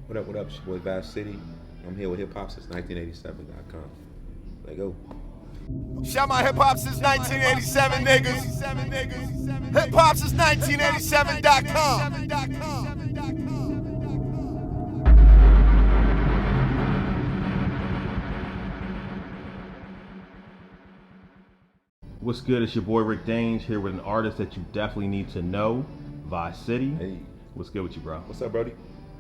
What up, what up? It's your boy Vast City. I'm here with hip hop since 1987.com. Let go. Shout my hip hop since 1987, niggas. Hip hop since 1987.com. What's good? It's your boy Rick Danes here with an artist that you definitely need to know, Vice City. Hey. What's good with you, bro? What's up, Brody?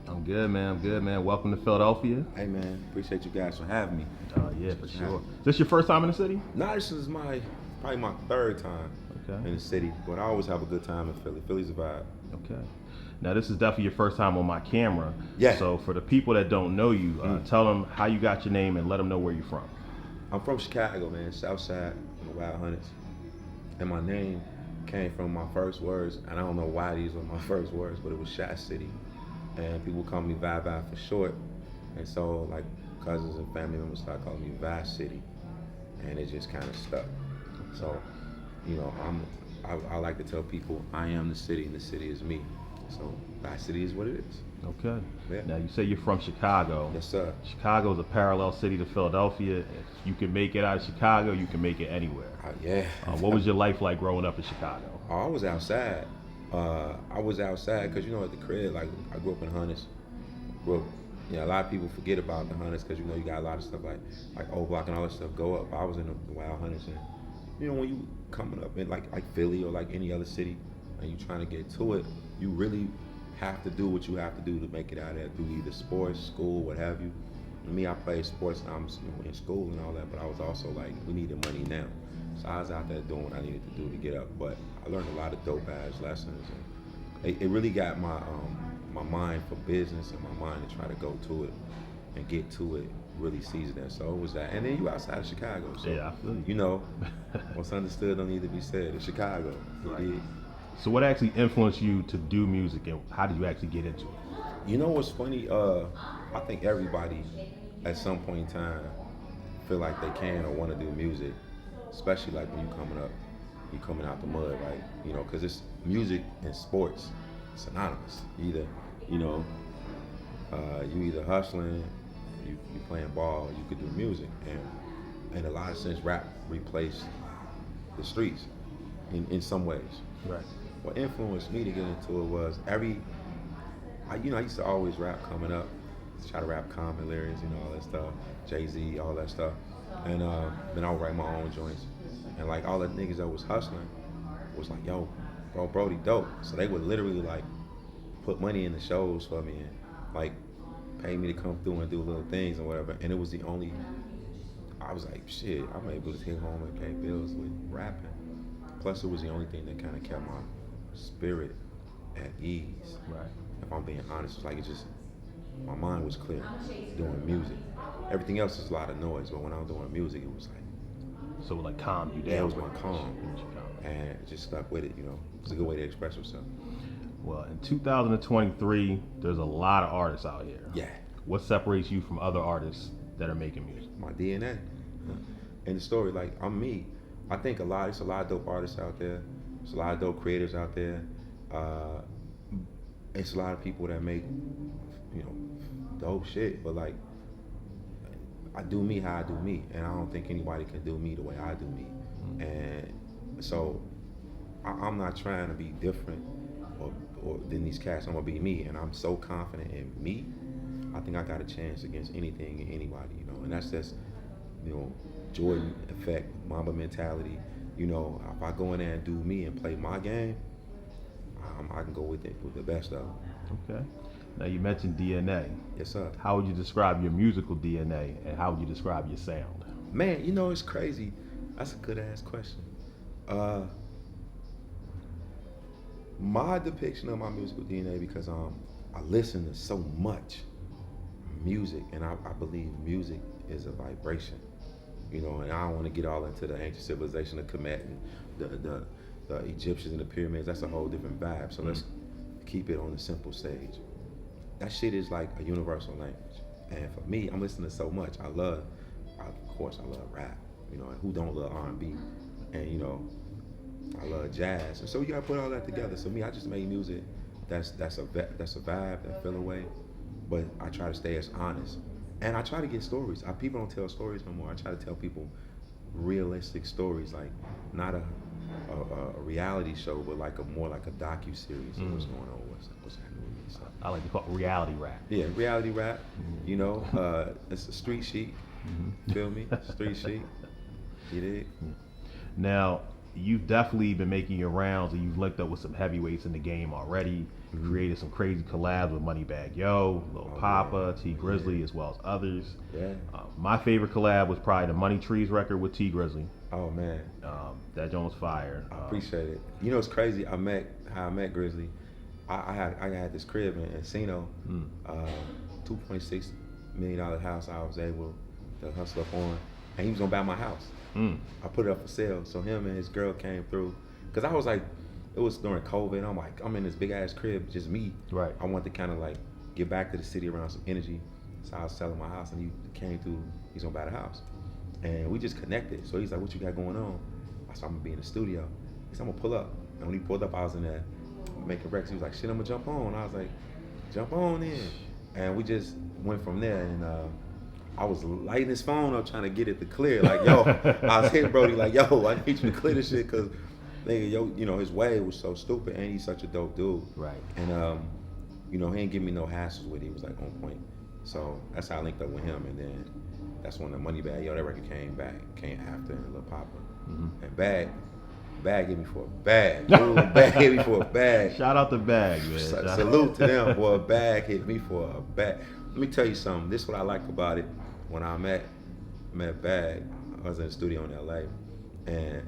I'm good, man. I'm good, man. Welcome to Philadelphia. Hey, man. Appreciate you guys for having me. Yeah, for sure. Is this your first time in the city? Nah, this is probably my third time in the city, but I always have a good time in Philly. Philly's a vibe. Okay. Now, this is definitely your first time on my camera. Yeah. So for the people that don't know you, tell them how you got your name and let them know where you're from. I'm from Chicago, man. South Side, from the Wild Hunters. And my name came from my first words, and I don't know why these were my first words, but it was Shot City. And people call me Vi for short. And so, like, cousins and family members started calling me Vice City. And it just kind of stuck. So, you know, I like to tell people I am the city and the city is me. So, Vice City is what it is. Okay. Yeah. Now, you say you're from Chicago. Yes, sir. Chicago is a parallel city to Philadelphia. If you can make it out of Chicago, you can make it anywhere. Yeah. What was your life like growing up in Chicago? I was outside. I was outside because, you know, at the crib, like, I grew up in Hunters. A lot of people forget about the Hunters because, you know, you got a lot of stuff like O Block and all that stuff go up. I was in the Wild Hunters, and, you know, when you coming up in like Philly or like any other city and you trying to get to it, you really have to do what you have to do to make it out there through either sports, school, what have you. And me, I played sports and I'm in school and all that, but I was also like, we needed money now. So I was out there doing what I needed to do to get up, but I learned a lot of dope ass lessons. And it really got my my mind for business and my mind to try to go to it and get to it, really season that. So it was that. And then you outside of Chicago. So, yeah, I feel you. You know, what's understood don't need to be said. It's Chicago. Right. So what actually influenced you to do music, and how did you actually get into it? You know what's funny? I think everybody at some point in time feel like they can or want to do music, especially like when you coming out the mud, right? You know, because it's music and sports synonymous. You either hustling, you playing ball, you could do music, and in a lot of sense, rap replaced the streets in some ways. Right. What influenced me to get into it was I used to always rap coming up, try to rap common lyrics, you know, all that stuff, Jay-Z, all that stuff, and then I would write my own joints, and like all the niggas that was hustling was like, yo, bro, Brody dope, so they would literally like put money in the shows for me and like pay me to come through and do little things and whatever, and it was I was like, shit, I'm able to take home and pay bills with rapping. Plus, it was the only thing that kind of kept my spirit at ease. Right. If I'm being honest, like my mind was clear doing music. Everything else is a lot of noise, but when I was doing music, it was like. So it like calmed you down. Yeah, it was my calm, and just stuck with it. You know, it's a good way to express yourself. Well, in 2023, there's a lot of artists out here. Yeah. What separates you from other artists that are making music? My DNA. And the story, like, I'm me. I think it's a lot of dope artists out there. There's a lot of dope creators out there. It's a lot of people that make, you know, dope shit. But like, I do me how I do me, and I don't think anybody can do me the way I do me. And so, I'm not trying to be different or than these cats. I'm gonna be me, and I'm so confident in me. I think I got a chance against anything and anybody, you know. And that's just, you know, Jordan effect, Mamba mentality. You know, if I go in there and do me and play my game, I can go with the best of them. Okay. Now you mentioned DNA. Yes, sir. How would you describe your musical DNA, and how would you describe your sound? Man, you know, it's crazy. That's a good ass question. My depiction of my musical DNA, because I listen to so much music, and I believe music is a vibration. You know, and I don't want to get all into the ancient civilization of Kemet and the Egyptians and the pyramids. That's a whole different vibe. So let's keep it on the simple stage. That shit is like a universal language. And for me, I'm listening to so much. Of course, I love rap. You know, and who don't love R&B? And you know, I love jazz. And so you gotta put all that together. So me, I just make music that's a vibe, that feel away, but I try to stay as honest. And I try to get stories. People don't tell stories no more. I try to tell people realistic stories, like not a reality show, but like more like a docu-series of what's going on, what's happening with me. So, I like to call it reality rap. yeah, reality rap. You know, it's a street chic. Feel me? Street chic. You dig? Now, you've definitely been making your rounds, and you've linked up with some heavyweights in the game already. You created some crazy collabs with MoneyBagg Yo, Lil POPPA, T GRIZZLEY, as well as others. Yeah. My favorite collab was probably the Money Trees record with T GRIZZLEY. Oh man. That joint was fire. I appreciate it. You know, it's crazy. How I met Grizzly. I had this crib in Encino, $2.6 million house. I was able to hustle up on, and he was gonna buy my house. I put it up for sale. So him and his girl came through, cause I was like, it was during COVID. And I'm like, I'm in this big ass crib, just me. Right. I want to kind of like get back to the city around some energy. So I was selling my house, and he came through. He's gonna buy the house, and we just connected. So he's like, "What you got going on?" I said, "I'm gonna be in the studio." He said, "I'm gonna pull up." And when he pulled up, I was in there making records. He was like, "Shit, I'm gonna jump on." I was like, "Jump on in." And we just went from there. And I was lighting his phone up trying to get it to clear. Like, yo, I was hitting Brody like, "Yo, I need you to clear this shit," because nigga, yo, you know, his way was so stupid, and he's such a dope dude. Right. And you know, he ain't give me no hassles with it. He was like on point. So that's how I linked up with him, and then that's when the MoneyBagg Yo, that record came after, and Lil POPPA. And Bag hit me for a bag. Dude, Bag hit me for a bag. Shout out to Bag, man. Salute to them, boy. Bag hit me for a bag. Let me tell you something. This is what I liked about it. When I met Bag, I was in the studio in LA, and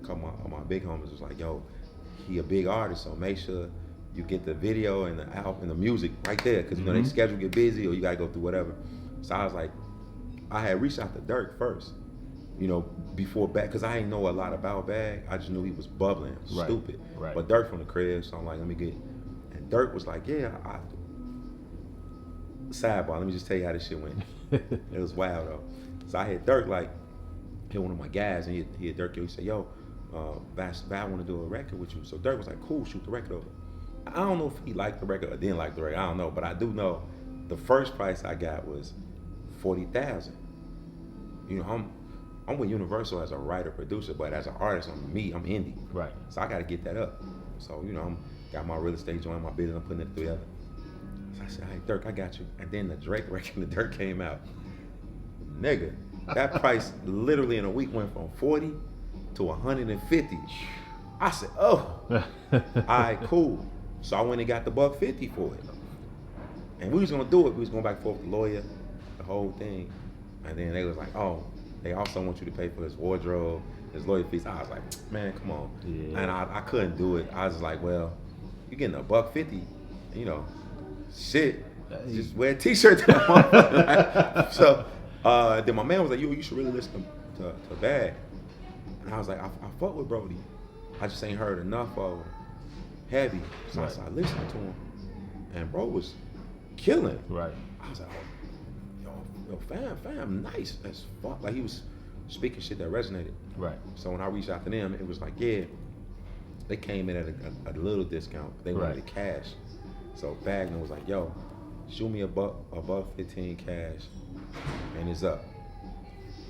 a couple of my big homies was like, "Yo, he a big artist, so make sure you get the video and the album and the music right there, because you know they schedule get busy or you gotta go through whatever." So I was like, I had reached out to Dirk first, you know, before Bag, because I didn't know a lot about Bag. I just knew he was bubbling, stupid. Right. But Dirk from the crib, so I'm like, let me get. And Dirk was like, yeah. Sidebar, let me just tell you how this shit went. It was wild though. So I had Dirk like hit one of my guys, and he had Dirk. He said, "Yo, Bass, I want to do a record with you." So Dirk was like, "Cool, shoot the record over." I don't know if he liked the record or didn't like the record. I don't know, but I do know the first price I got was $40,000. You know, I'm with Universal as a writer producer, but as an artist, I'm indie. Right. So I got to get that up. So you know, I'm got my real estate joint, my business, I'm putting it together. So I said, "Hey Dirk, I got you." And then the Drake record, the Dirk came out. Nigga, that price literally in a week went from 40 to 150. I said, "Oh, all right, cool." So I went and got the $150 for it. And we was gonna do it. We was going back and forth with the lawyer, the whole thing. And then they was like, "Oh, they also want you to pay for his wardrobe, his lawyer fees." I was like, "Man, come on." Yeah. And I couldn't do it. I was like, "Well, you're getting a $150, you know, shit. Just wear a t-shirt to the motherfucker." So then my man was like, "Yo, you should really listen to Bag." And I was like, I fuck with Brody. I just ain't heard enough of him. Heavy. So I started listening to him. And bro was killing. Right. I was like, "Oh, yo, fam, nice as fuck." Like he was speaking shit that resonated. Right. So when I reached out to them, it was like, yeah, they came in at a little discount. They wanted it cash. So Bagner was like, "Yo, shoot me $1.15 cash, and it's up."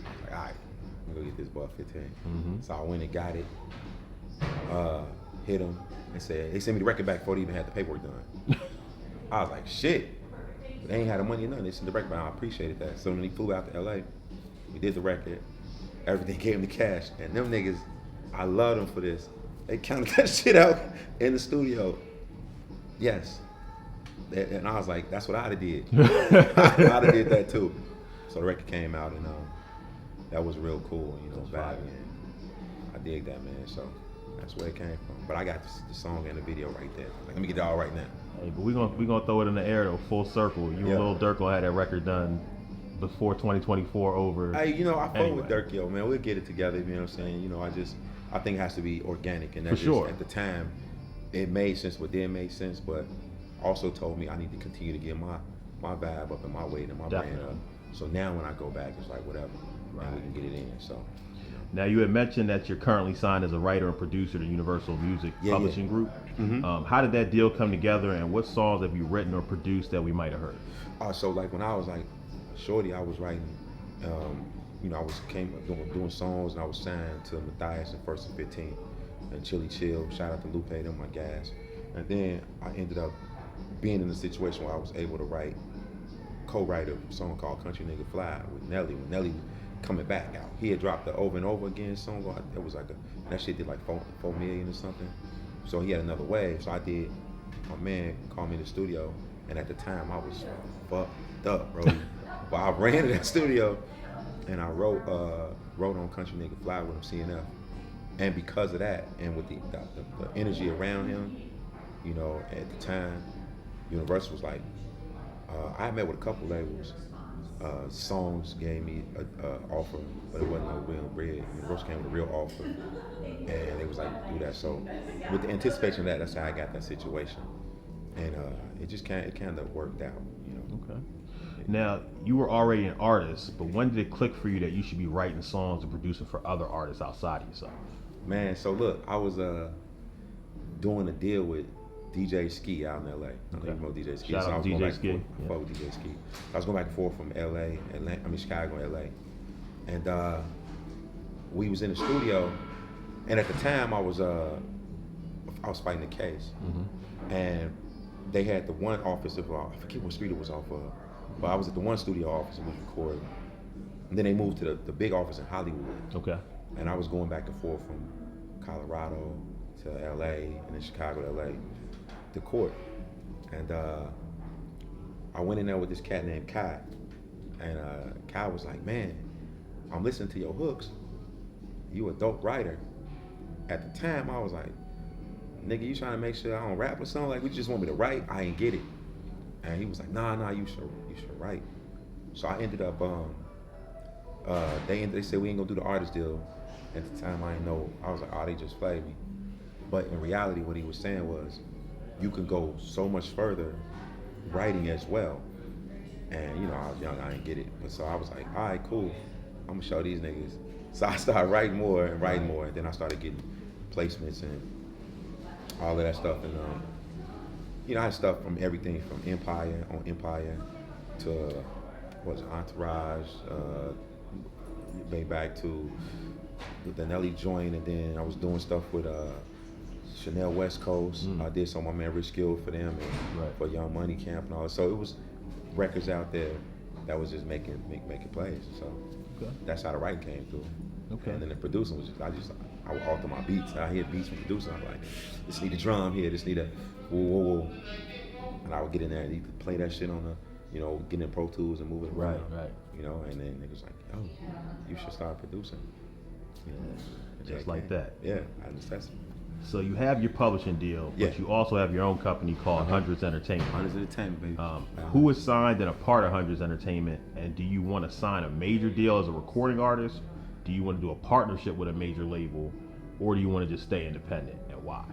I was like, "All right, I'm gonna go get this $1.15." So I went and got it. Hit him and said, they sent me the record back before they even had the paperwork done. I was like, shit. But they ain't had the money or nothing. They sent the record back. I appreciated that. So when he flew out to LA, we did the record. Everything came to cash. And them niggas, I love them for this. They counted that shit out in the studio. Yes. And I was like, that's what I'd have did. I'd have did that too. So the record came out, and that was real cool, you know, vibe. I dig that, man. So that's where it came from. But I got the song and the video right there. Like, let me get it all right now. Hey, but we gonna throw it in the air though, full circle. You and Lil Durk gonna have that record done before 2024 over. Hey, you know, I fuck with Durk, yo, man. We'll get it together. You know what I'm saying? You know, I think it has to be organic, and that's just, at the time, it made sense. What did make sense, but also told me I need to continue to get my vibe up and my weight and my brand up. So now when I go back, it's like whatever, and we can get it in. So. Now you had mentioned that you're currently signed as a writer and producer to Universal Music Publishing Group. How did that deal come together, and what songs have you written or produced that we might have heard? So like when I was like shorty, I was writing. I was doing songs, and I was signed to Matthias and First and 15, and Chili Chill. Shout out to Lupe, them my guys. And then I ended up being in a situation where I was able to co-write a song called Country Nigga Fly with Nelly. When Nelly coming back out, he had dropped the Over and Over Again song. It was like that shit did like 4 million or something. So he had another wave. So I did. My man called me in the studio, and at the time I was fucked up, bro. But I ran to that studio, and I wrote on Country Nigga Fly with him, CNF. And because of that, and with the energy around him, at the time, Universal was like, I met with a couple labels. Songs gave me an offer, but it wasn't no real bread. Universal came with a real offer, and they was like, do that. So with the anticipation of that, that's how I got that situation. And it kind of worked out, Okay. Now, you were already an artist, but when did it click for you that you should be writing songs and producing for other artists outside of yourself? Man, so look, I was doing a deal with DJ Ski out in LA. I don't even know DJ Ski. Shout out to DJ Ski. I fought with DJ Ski. I was going back and forth from Chicago, LA. And we was in the studio, and at the time I was fighting the case. And they had the one office of, I forget what street it was off of, but I was at the one studio office and was recording. And then they moved to the big office in Hollywood. Okay. And I was going back and forth from Colorado to LA, and then Chicago to LA to court. And I went in there with this cat named Kai. And Kai was like, man, I'm listening to your hooks. You a dope writer. At the time, I was like, nigga, you trying to make sure I don't rap or something? Like, you just want me to write? I ain't get it. And he was like, nah, you should write. So I ended up, they said we ain't gonna do the artist deal. At the time, I didn't know. I was like, oh, they just played me. But in reality, what he was saying was, you can go so much further writing as well. And I was young, I didn't get it. But so I was like, all right, cool. I'm gonna show these niggas. So I started writing more, and then I started getting placements and all of that stuff. And I had stuff from everything from Empire to Entourage, way back to the Nelly joint, and then I was doing stuff with Chanel West Coast. I did some of my man Rich Gill for them and for Young Money Camp and all that. So it was records out there that was just making plays. So that's how the writing came through. Okay. And then the producing was I would alter my beats. I hear beats from producing. I'm like, this need a drum here, this need a whoa. And I would get in there and either play that shit on the, get in Pro Tools and move it around. Right. And then niggas like, yo, you should start producing. Just like that. Yeah, I necessity. So you have your publishing deal, but you also have your own company called Hundreds Entertainment. Hundreds Entertainment, baby. Who is signed and a part of Hundreds Entertainment, and do you want to sign a major deal as a recording artist? Do you want to do a partnership with a major label, or do you want to just stay independent, and why?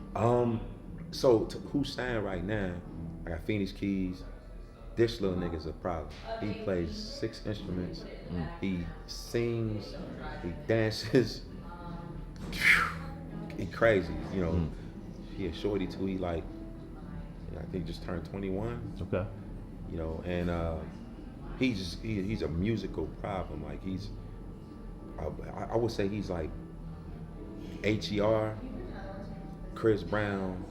So who's signed right now? I got Phoenix Keys. This little nigga's a problem. He plays 6 instruments. He sings. He dances. He crazy, He a shorty too. He like, I think just turned 21. Okay. And he's a musical problem. Like I would say he's like HER, Chris Brown,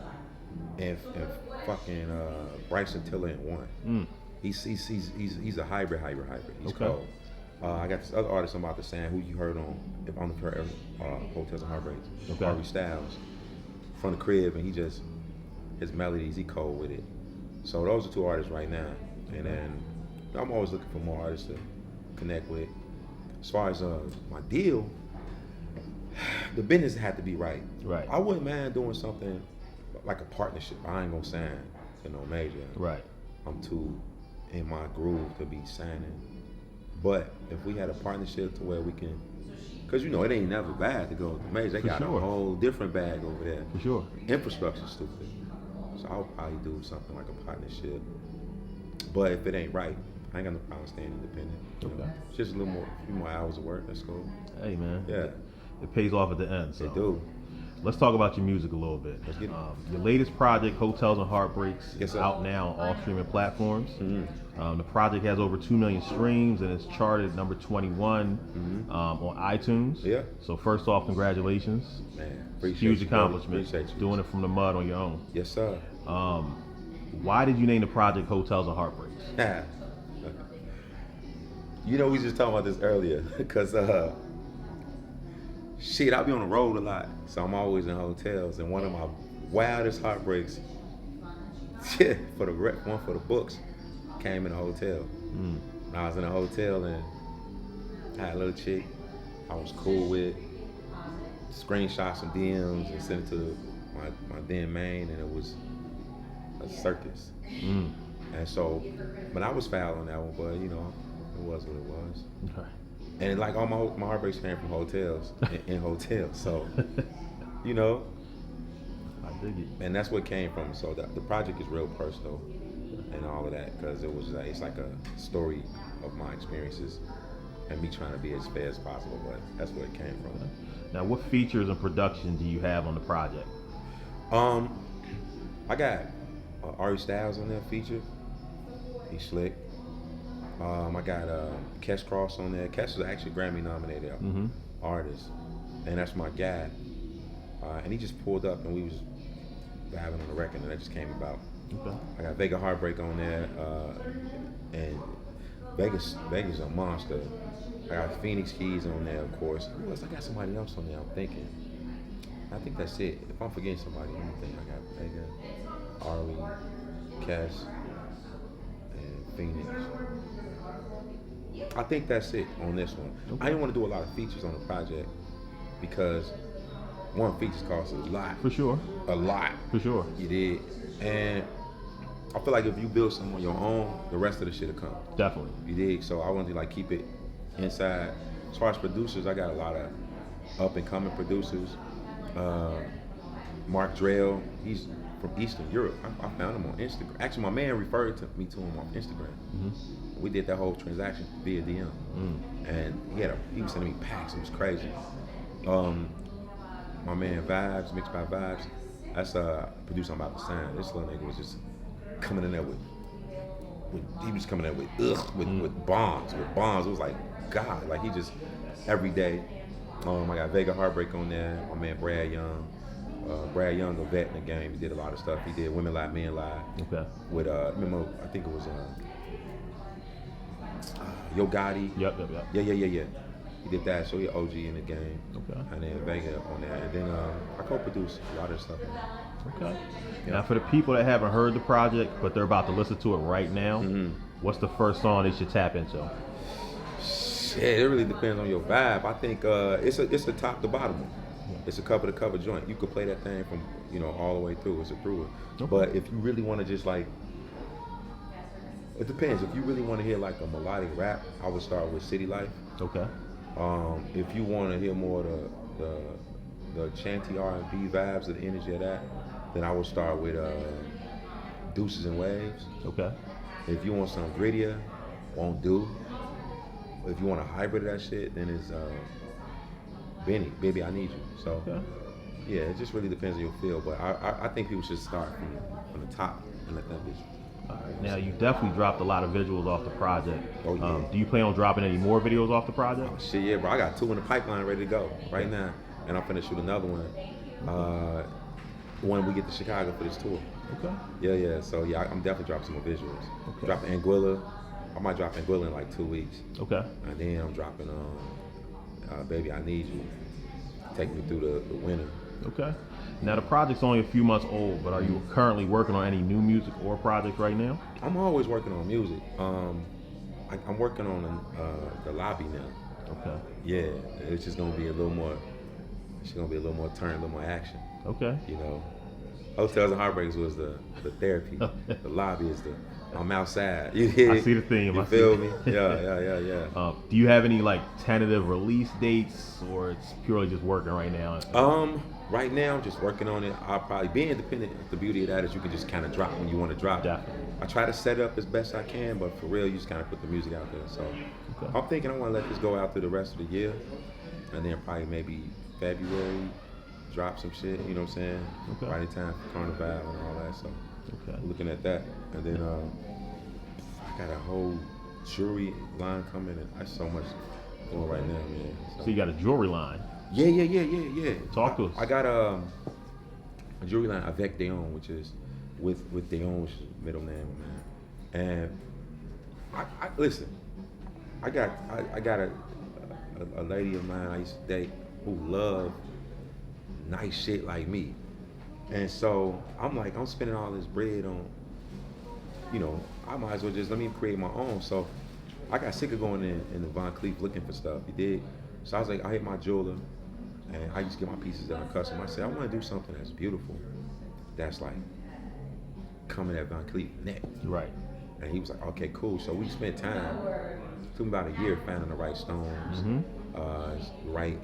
and fucking Bryson Tiller in one. He's a hybrid. He's cold. I got this other artist I'm about to sign who you heard on, if I'm heard Hotels and Heartbreaks. Harvey Styles from the crib, and his melodies, he cold with it. So those are 2 artists right now, and then I'm always looking for more artists to connect with. As far as my deal, the business had to be right. Right. I wouldn't mind doing something like a partnership. I ain't gonna sign to no major. Right. I'm too in my groove to be signing. But if we had a partnership to where we can, because it ain't never bad to go to major. They got a whole different bag over there. For sure. Infrastructure's stupid. So I'll probably do something like a partnership. But if it ain't right, I ain't got no problem staying independent. Okay. It's just a few more hours of work. Let's go. Hey man. Yeah. It pays off at the end. So. It do. let's talk about your music a little bit. Let's get it. Your latest project, Hotels and Heartbreaks, Yes, is sir. out now on all streaming platforms. Mm-hmm. The project has over 2 million streams and it's charted number 21 on iTunes. Yeah. So first off, congratulations. Man, appreciate Huge you, brother. accomplishment. Appreciate you. Doing it from the mud on your own. Yes, sir. Why did you name the project Hotels and Heartbreaks? You know, we just talking about this earlier, because shit, I be on the road a lot, so I'm always in hotels, and one of my wildest heartbreaks, shit, one for the books, came in a hotel. When I was in a hotel and I had a little chick I was cool with, screenshot some DMs and sent it to my then main, and it was a circus. And so, but I was foul on that one, but you know, it was what it was. Okay. And like all my heartbreaks came from hotels, in hotels. So, you know, I dig it. and that's what came from. So the project is real personal and all of that, because it was it's like a story of my experiences and me trying to be as fair as possible. But that's where it came from. Now, what features and production do you have on the project? I got Ari Styles on there featured. He's slick. I got Kesh Cross on there. Kesh is actually Grammy nominated artist, and that's my guy. And he just pulled up, and we was vibing on the record, and that just came about. Okay. I got Vega Heartbreak on there, and Vega's a monster. I got Phoenix Keys on there, of course. Who else? I got somebody else on there. I'm thinking. I think that's it. If I'm forgetting somebody, let me think. I got Vega, Ari, Kesh, and Phoenix. I think that's it on this one. Okay. I didn't want to do a lot of features on the project because one, features cost a lot. For sure. A lot. For sure. You did. And I feel like if you build something on your own, the rest of the shit will come. Definitely. You dig? So I wanted to like keep it inside. As far as producers, I got a lot of up and coming producers. Mark Drell, he's from Eastern Europe. I found him on Instagram. Actually, my man referred me to him on Instagram. We did that whole transaction via DM, and he was sending me packs. It was crazy. My man Vibes, Mixed by Vibes, that's a producer I'm about to sign. This little nigga was just coming in there with he was coming in with bombs. It was like God, like he just every day. I got Vega Heartbreak on there. My man Brad Young. Brad Young, a vet in the game. He did a lot of stuff. He did Women Lie, Men Lie. Okay. With remember, I think it was Yo Gotti. Yep. Yeah. He did that, so he OG in the game. Okay. And then Vega on there. And then I co-produced a lot of stuff. Okay. Yeah. Now, for the people that haven't heard the project, but they're about to listen to it right now, what's the first song they should tap into? Shit, it really depends on your vibe. I think it's a top to bottom one. It's a cover to cover joint. You could play that thing from all the way through. It's a through. Okay. But if you really want to just like, it depends. If you really want to hear like a melodic rap, I would start with City Life. Okay. If you want to hear more of the chanty R&B vibes, the energy of that, then I would start with Deuces and Waves. Okay. If you want some grittier, Won't Do. If you want a hybrid of that shit, then it's Benny, Baby I Need You. So yeah, it just really depends on your feel. But I think people should start from the top and let that bitch. All right. Now you definitely dropped a lot of visuals off the project. Oh yeah. Do you plan on dropping any more videos off the project? Oh, shit, yeah, bro. I got 2 in the pipeline ready to go right now, and I'm finna shoot another one when we get to Chicago for this tour. Okay. Yeah. So yeah, I'm definitely dropping some more visuals. Okay. Dropping Anguilla. I might drop Anguilla in like 2 weeks. Okay. And then I'm dropping Baby I Need You. Take me through the winter. Okay. Now the project's only a few months old, but are you currently working on any new music or projects right now? I'm always working on music. I'm working on the lobby now. Okay. Yeah, it's just gonna be a little more. It's gonna be a little more turn, a little more action. Okay. Hotels and Heartbreaks was the therapy. The lobby is I'm outside. I see the theme. You feel me? Yeah. Do you have any like tentative release dates, or it's purely just working right now? Right now I'm just working on it. I'll probably be independent. The beauty of that is you can just kind of drop when you want to drop. Definitely. I try to set it up as best I can, but for real, you just kind of put the music out there. So I'm thinking I want to let this go out through the rest of the year, and then probably maybe February, drop some shit. You know what I'm saying? Okay. Right in time for Carnival and all that. So Okay. we're looking at that, and then I got a whole jewelry line coming, and that's so much going right now, man. So you got a jewelry line. Yeah. Talk to us. I got a jewelry line, Avec Deon, which is with Deon, which is middle name, man. And I listen. I got a lady of mine I used to date who loved nice shit like me, and so I'm like, I'm spending all this bread on, you know, I might as well just let me create my own. So I got sick of going in the Von Cleef looking for stuff. You did. So I was like, I hit my jeweler, and I used to get my pieces done custom. I said, I want to do something that's beautiful, that's like coming at Von Cleef neck. Right. And he was like, okay, cool. So we spent time, took me about a year finding the right stones, right,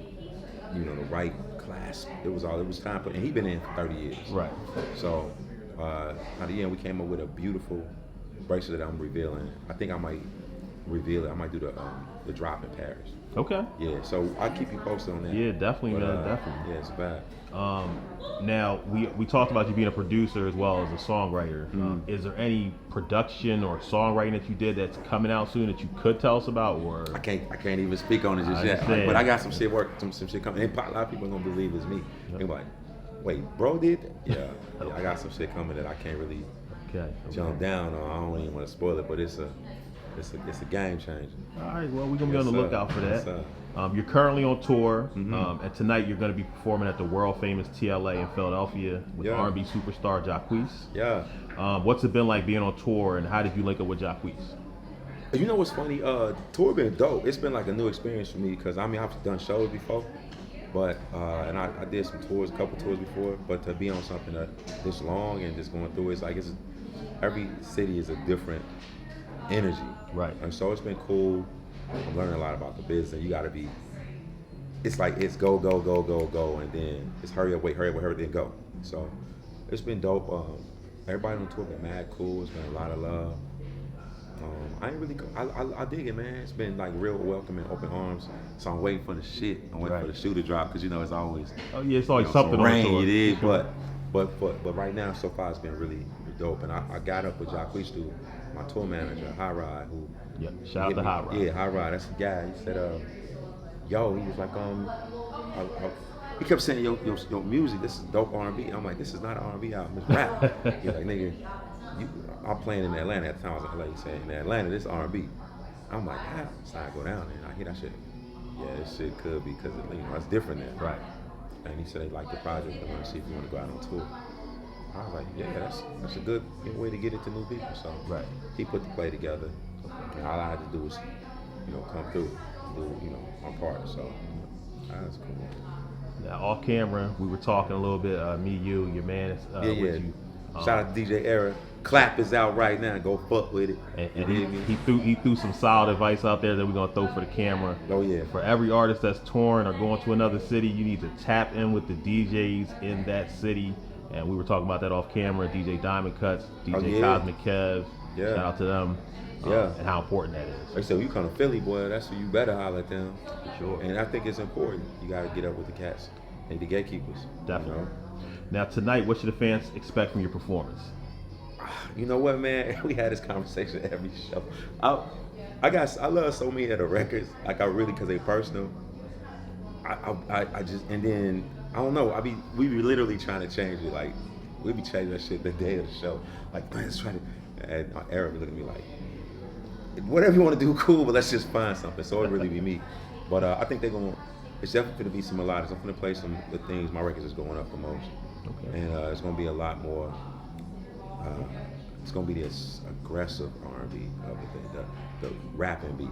you know, the right clasp. It was time, and he'd been in for 30 years. Right. So at the end, we came up with a beautiful bracelet that I'm revealing. I think I might reveal it. I might do the drop in Paris. Okay. Yeah, so I'll keep you posted on that. Yeah, definitely, man, definitely. Yeah, it's bad. Now we talked about you being a producer as well as a songwriter. Is there any production or songwriting that you did that's coming out soon that you could tell us about? Or I can't even speak on it just yet. But I got some shit some shit coming. And a lot of people are gonna believe it's me. Yep. They're like, wait, bro did that? Yeah, I got some shit coming that I can't really jump down on. I don't even want to spoil it, but it's a game changer. All right, well, we're going to be on the lookout for that. Yes, you're currently on tour, and tonight you're going to be performing at the world-famous TLA in Philadelphia with R&B superstar Jacquees. Yeah. What's it been like being on tour, and how did you link up with Jacquees? You know what's funny? Tour been dope. It's been like a new experience for me because, I mean, I've done shows before, but and I did some tours, a couple tours before, but to be on something this long and just going through it's every city is a different energy. Right. And so it's been cool. I'm learning a lot about the business. You gotta be, it's like it's go, and then it's hurry up, wait, then go. So it's been dope. Everybody on tour been mad cool. It's been a lot of love. I dig it, man. It's been like real welcoming, open arms. So I'm waiting for the shit. I'm waiting for the shoe to drop because it's always it's always something on rain, the tour. it is, but right now so far it's been really dope. And I got up with Jacquees through my tour manager, High Ride, who shout out to High Ride. Yeah, High Ride, that's the guy. He said, yo, he was like, he kept saying, your music, this is dope R&B. I'm like, this is not an R&B album, it's rap. He's like, nigga, I'm playing in Atlanta at the time. I was in LA. He said, in Atlanta, this is R&B. I'm like, how? So I go down there and I hear that shit. Yeah, this shit could be because it's different there. Right. And he said they like the project. They want to see if you want to go out on tour. I was like, yeah, that's a good way to get it to new people. So he put the play together. And all I had to do was, come through, do my part. So that's cool. Now, off camera, we were talking a little bit. Me, you, your man. With you. Shout out to DJ Era. Clap is out right now. Go fuck with it. And he threw some solid advice out there that we're gonna throw for the camera. Oh yeah. For every artist that's touring or going to another city, you need to tap in with the DJs in that city. And we were talking about that off camera. DJ Diamond Cuts, DJ Cosmic Kev. Yeah. Shout out to them. And how important that is. Like I said, you come to Philly, boy. That's where you better holler at them. For sure. And I think it's important. You gotta get up with the cats and the gatekeepers. Definitely. Now tonight, what should the fans expect from your performance? You know what, man? We had this conversation every show. I love so many of the records. Like I really, cause they personal. I just, and then I don't know. We be literally trying to change it. Like we be changing that shit the day of the show. Like man, let's try to. And Eric look at me like, whatever you want to do, cool, but let's just find something. So it really be me. But I think it's definitely gonna be some melodics. I'm gonna play some of the things. My records is going up the most. Okay. And it's gonna be a lot more. It's gonna be this aggressive R&B of it, the rapping beat.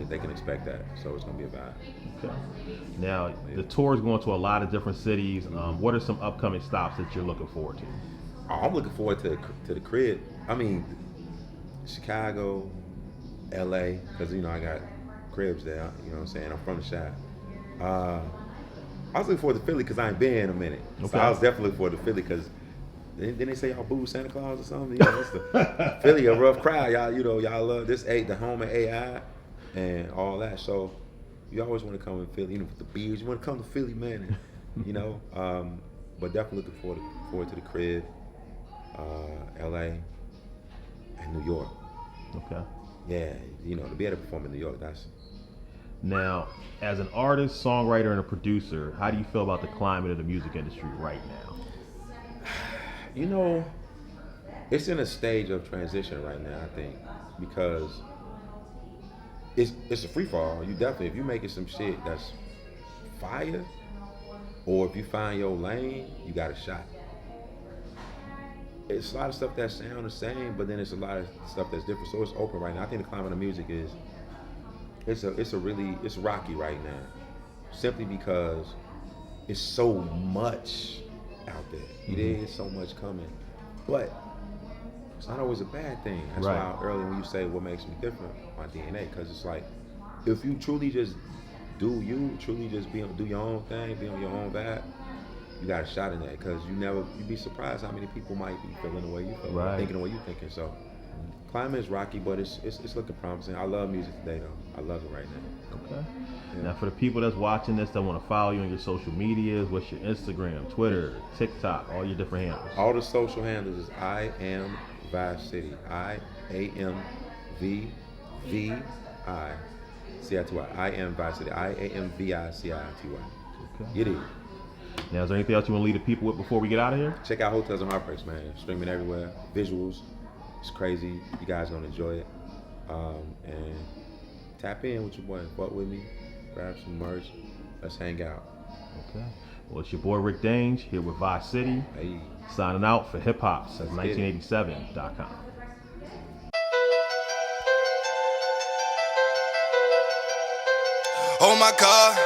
They can expect that, so it's gonna be a vibe. Okay. Now the tour is going to a lot of different cities. What are some upcoming stops that you're looking forward to? I'm looking forward to the crib. I mean, Chicago, LA, because I got cribs there. You know what I'm saying? I'm from the Chi. I was looking forward to Philly because I ain't been in a minute. Okay. So I was definitely looking forward to Philly because. Didn't they say y'all boo Santa Claus or something? It's the Philly a rough crowd. Y'all love this the home of AI and all that. So you always want to come to Philly, with the beers. You want to come to Philly, man, and you know. But definitely looking forward to the crib, LA, and New York. Okay. Yeah, you know, to be able to perform in New York, that's. Now, as an artist, songwriter, and a producer, how do you feel about the climate of the music industry right now? You know, it's in a stage of transition right now, I think, because it's a free fall. You definitely, if you're making some shit that's fire, or if you find your lane, you got a shot. It's a lot of stuff that sound the same, but then it's a lot of stuff that's different. So it's open right now. I think the climate of music is it's rocky right now, simply because it's so much out there. There's so much coming, but it's not always a bad thing. That's why earlier when you say what makes me different, my DNA, because it's like if you truly just do you, truly just do your own thing, be on your own vibe, you got a shot in that. Because you'd be surprised how many people might be feeling the way you feel, thinking the way you thinking. So climate is rocky, but it's looking promising. I love music today though. I love it right now. Okay. Yeah. Now for the people that's watching this that want to follow you on your social medias, what's your Instagram, Twitter, TikTok, all your different handles? All the social handles is I am Vice City. IAMVVICITY. I am Vice City. IAMVICITY. Okay. Get it. Now, is there anything else you want to leave the people with before we get out of here? Check out Hotels and Heartbreaks, man. Streaming everywhere. Visuals. It's crazy. You guys gonna enjoy it. And tap in with your boy. Fuck with me. Grab some merch. Let's hang out. Okay. Well, it's your boy Rick Dange here with Vice City. Hey. Signing out for Hip Hop's at 1987.com. Oh my God.